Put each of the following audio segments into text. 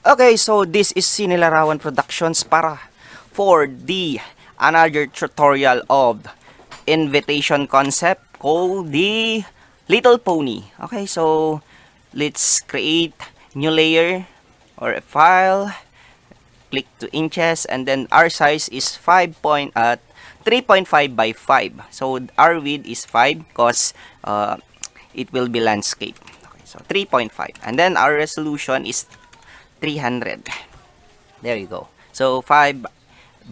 Okay, so this is CINELarawan Productions para for the another tutorial of invitation concept called the Little Pony. Okay, so let's create new layer or a file. Click to inches, and then our size is 3.5 by 5. So our width is 5 because it will be landscape. Okay, so 3.5, and then our resolution is 300. There you go. So 5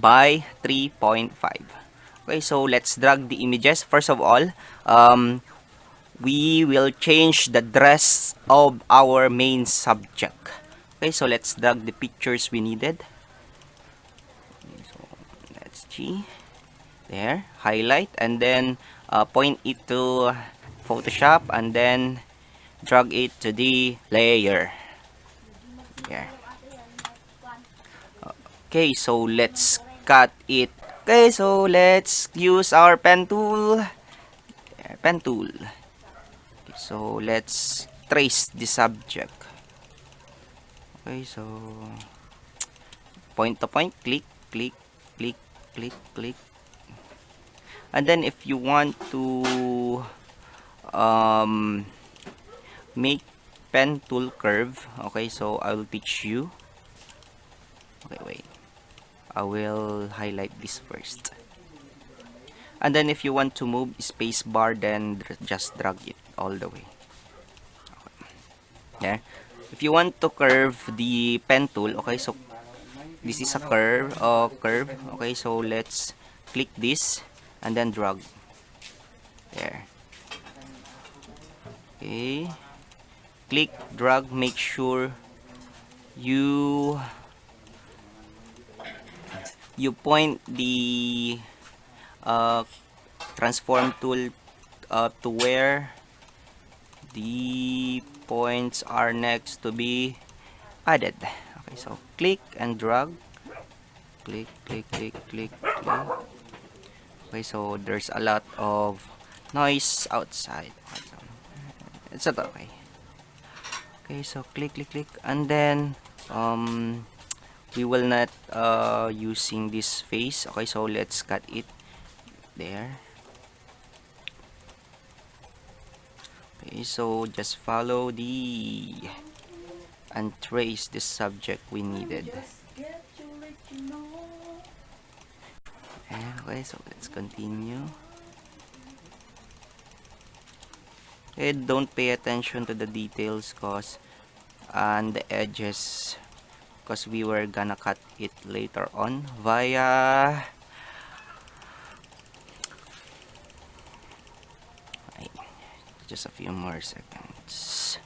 by 3.5. Okay, so let's drag the images. First of all, we will change the dress of our main subject. Okay, so let's drag the pictures we needed. So let's see. There, highlight, and then point it to Photoshop, and then drag it to the layer. Here. Okay, so let's cut it. Okay, so let's use our pen tool. Pen tool. Okay, so let's trace the subject. Okay, so point to point, click, click, click, click, click. And then if you want to make pen tool curve, okay, so I will teach you. Okay, wait. I will highlight this first. And then if you want to move space bar, then just drag it all the way. Okay. There. If you want to curve the pen tool, okay, so this is a curve, okay, so let's click this and then drag. There. Okay. Click, drag, make sure you point the transform tool to where the points are next to be added. Okay, so click and drag. Click, click, click, click, click. Okay, so there's a lot of noise outside. Okay, so it's not okay. Okay, so click, click, click, and then we will not using this face. Okay, so let's cut it there. Okay, so just follow the and trace the subject we needed. And okay, so let's continue. Okay, don't pay attention to the details cause and the edges, because we were gonna cut it later on via just a few more seconds.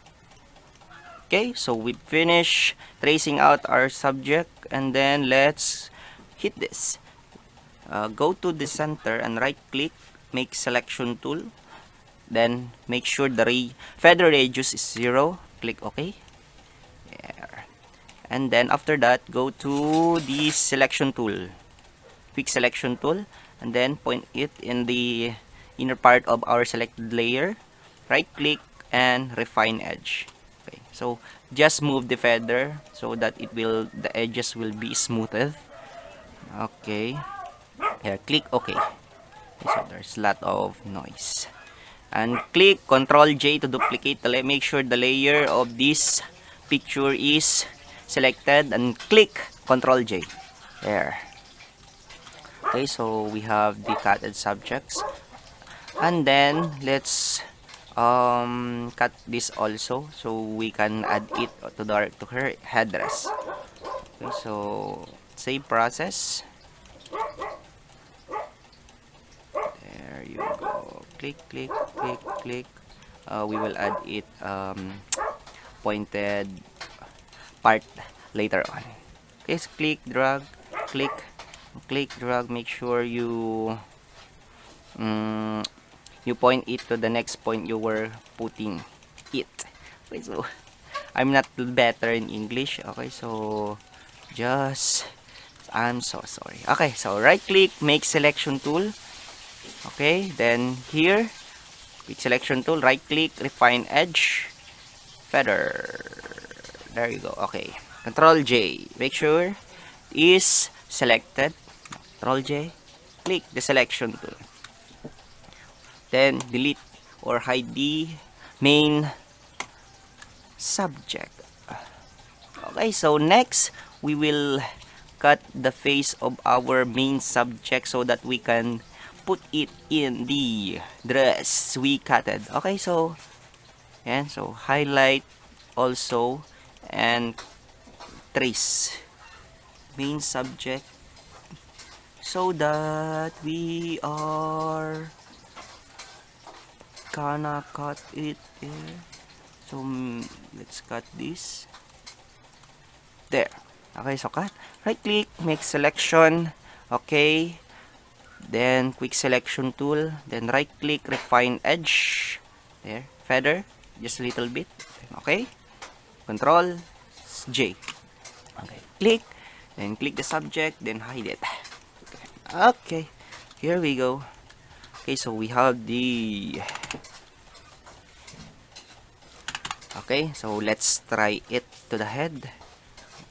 Okay, so we finish tracing out our subject, and then let's hit this. Go to the center and right click, make selection tool, then make sure the feather radius is 0. Click OK. There. And then after that, go to the selection tool, quick selection tool, and then point it in the inner part of our selected layer. Right click and refine edge. Okay, so just move the feather so that the edges will be smoothed. Okay, here, click OK. Okay, so there's a lot of noise, and click Ctrl J to duplicate make sure the layer of this picture is selected, and click Ctrl J. There. Okay, so we have the cutted subjects, and then let's cut this also so we can add it to her headdress. Okay, so save process. There you go. Click, click, click, click. We will add it pointed part later on. Okay, so click, drag, click, click, drag. Make sure you point it to the next point you were putting it. Okay, so I'm not better in English. Okay, so I'm so sorry. Okay, so right click, make selection tool. Okay, then here, quick selection tool, right click, refine edge, feather. There you go. Okay, Control J. Make sure it is selected. Control J. Click the selection tool. Then delete or hide the main subject. Okay, so next we will cut the face of our main subject so that we can put it in the dress we cutted. Okay, so yan, so highlight also and trace main subject so that we are gonna cut it here. So let's cut this there. Okay, so cut, right click, make selection. Okay, then quick selection tool, then right click, refine edge there, feather just a little bit. Okay, control J. Okay, click, then click the subject, then hide it. Okay, here we go. Okay, so we have the okay, so let's try it to the head.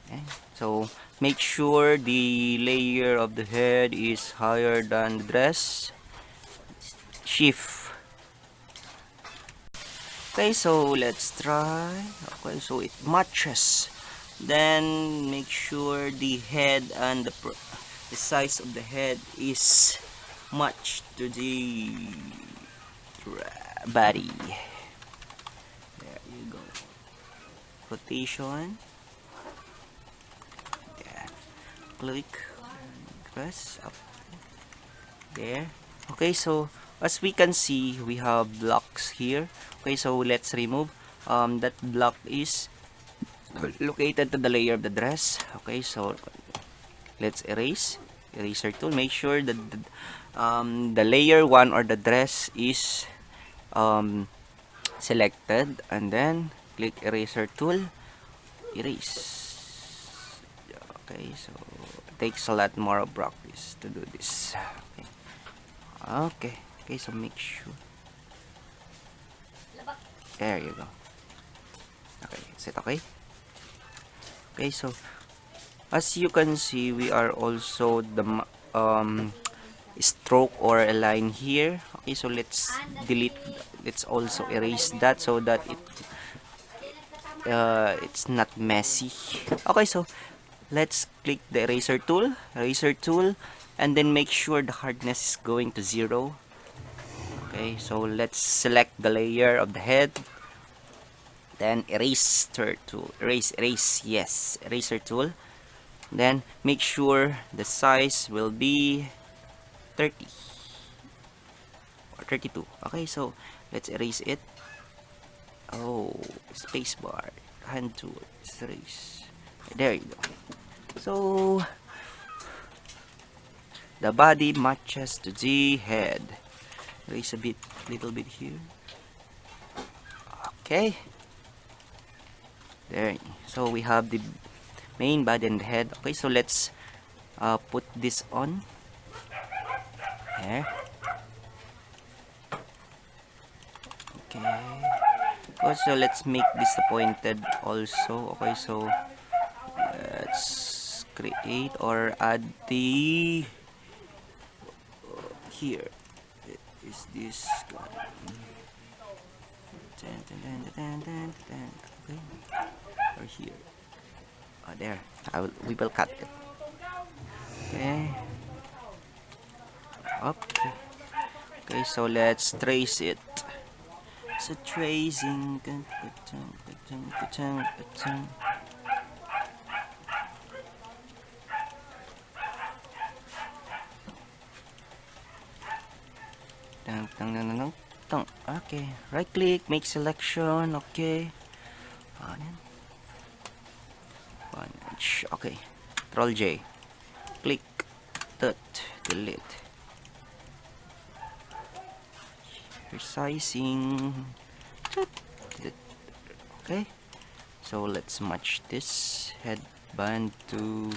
Okay, so make sure the layer of the head is higher than the dress. Shift. Okay, so let's try. Okay, so it matches. Then make sure the head and the size of the head is matched to the body. There you go. Rotation. Yeah. Click. Press up. There. Okay, so as we can see, we have blocks here. Okay, so let's remove. That block is located to the layer of the dress. Okay, so let's erase. Eraser tool. Make sure that the layer 1 or the dress is selected, and then click eraser tool. Erase. Okay, so it takes a lot more of practice to do this. Okay, okay, so make sure. There you go. Okay, is it okay? Okay, so as you can see, we are also the stroke or a line here. Okay, so let's delete. Let's also erase that so that it's not messy. Okay, so let's click the eraser tool, and then make sure the hardness is going to 0. Okay, so let's select the layer of the head, then eraser tool, erase, yes, eraser tool. Then make sure the size will be 30 or 32. Okay, so let's erase it. Oh, spacebar, hand tool, erase. There you go. So the body matches to the head. Erase a little bit here. Okay. There. So we have the main body and the head. Okay, so let's put this on. There. Okay. Also, let's make this pointed also. Okay, so let's create or add the here. Is this okay, or here? There. We will cut it. Okay. Okay. Okay, so let's trace it. So tracing. Okay, right click, make selection. Okay, 1 inch. Okay, Control J, click, delete, resizing. Okay, so let's match this headband to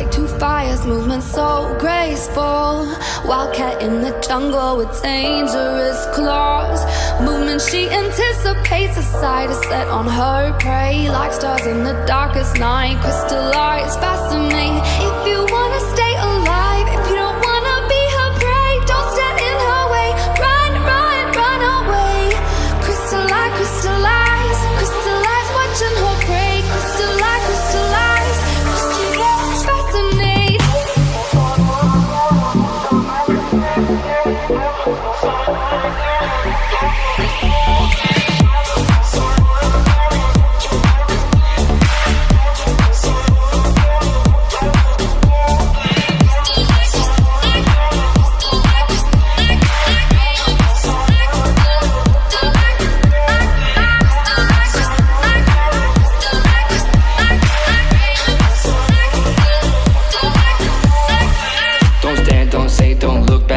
like two fires, movement so graceful. Wildcat in the jungle with dangerous claws. Movement she anticipates, a sight is set on her prey. Like stars in the darkest night, crystallized, fascinating. If you wanna stay alive, if you don't wanna be her prey, don't stand in her way. Run, run, run away. Crystallize, crystallize, crystallize, watching her prey. Crystallize, crystallize, crystallize, fascinate.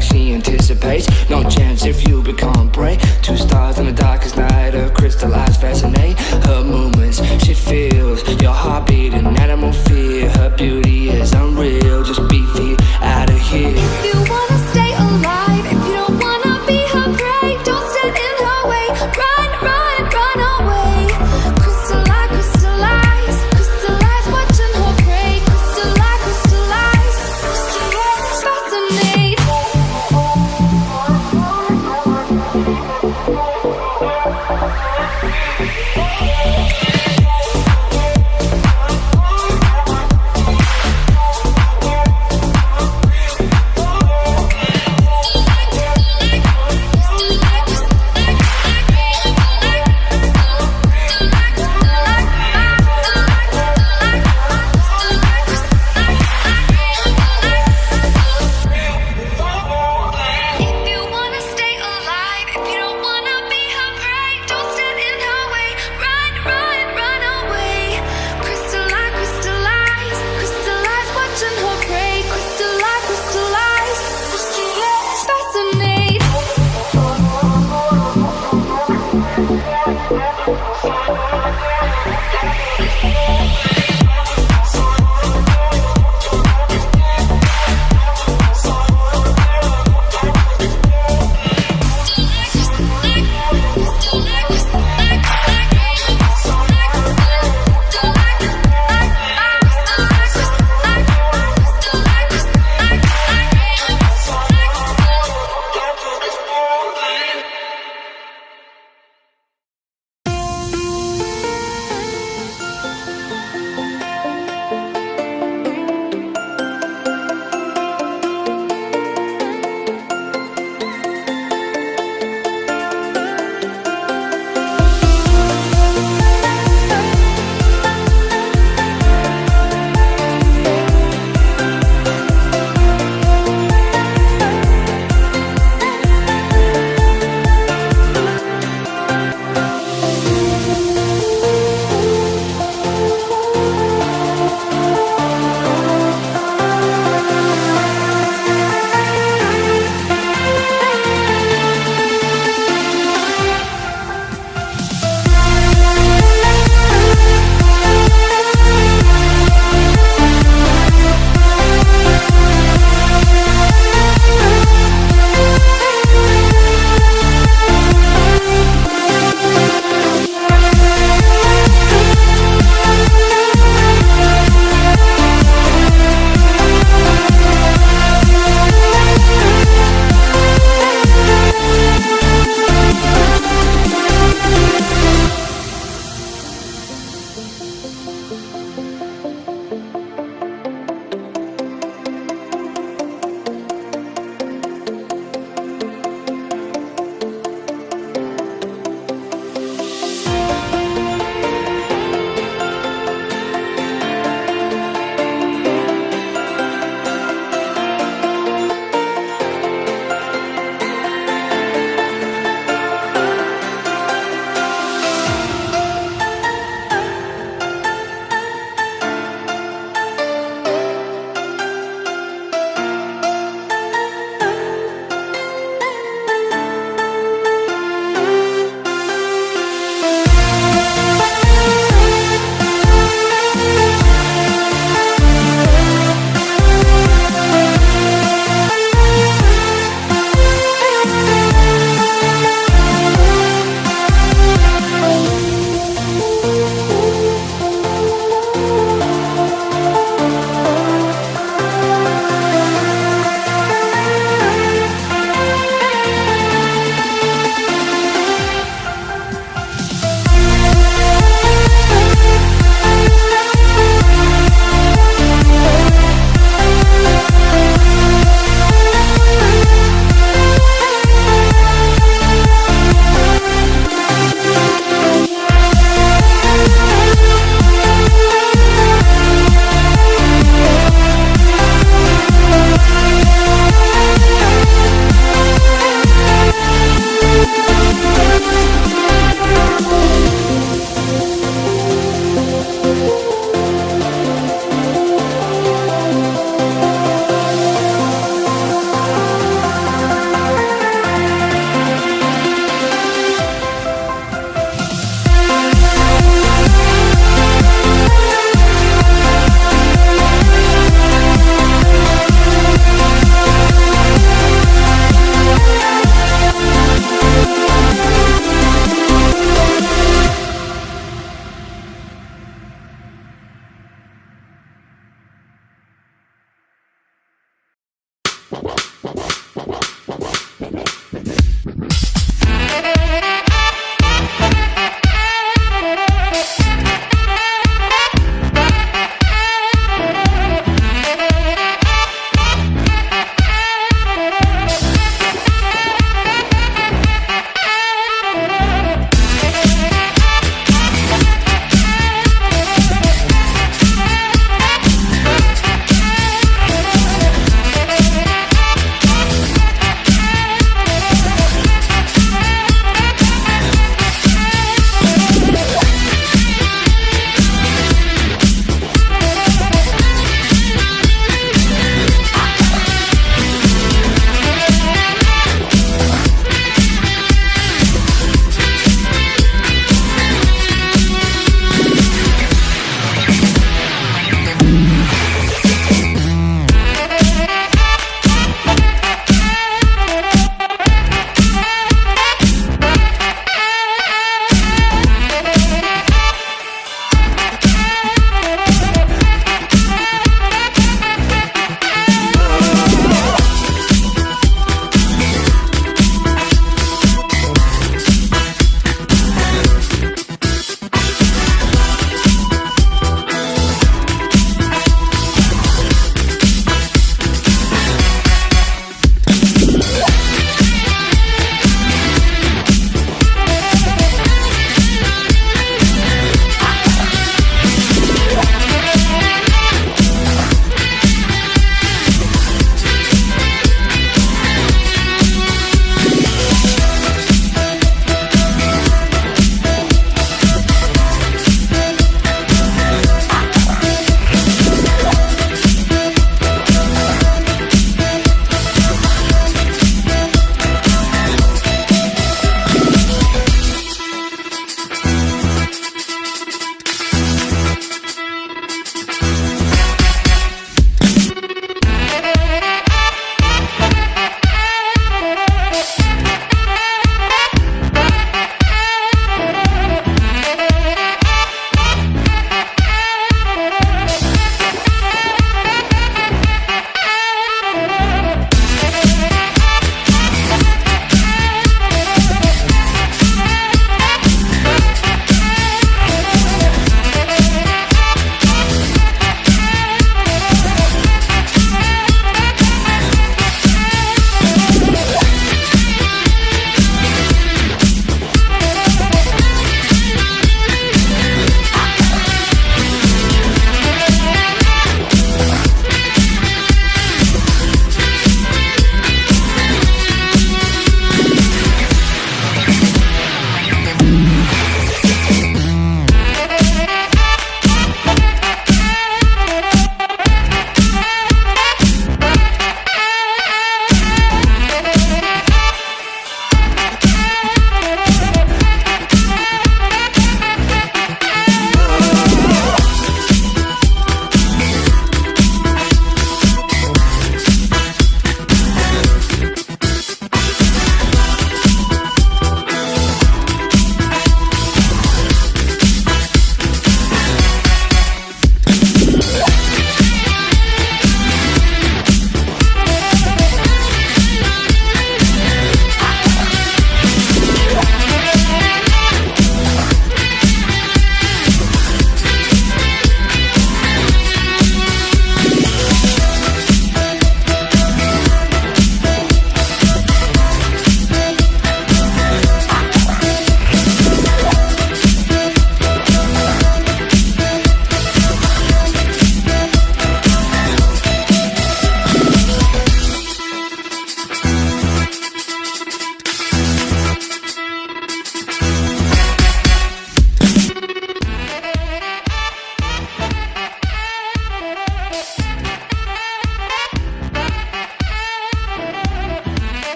She anticipates, no chance if you become prey. Two stars in the darkest night, her crystallized fascinate. Her movements, she feels your heartbeat and animal fear. Her beauty is unreal, just be feet out of here. If you wanna stay alive, if you don't wanna be her prey, don't stand in her way. Run, run, run away. Crystallize, crystallize, crystallize, watching her prey. Crystallize, crystallize, crystallize, fascinate. Fascinate.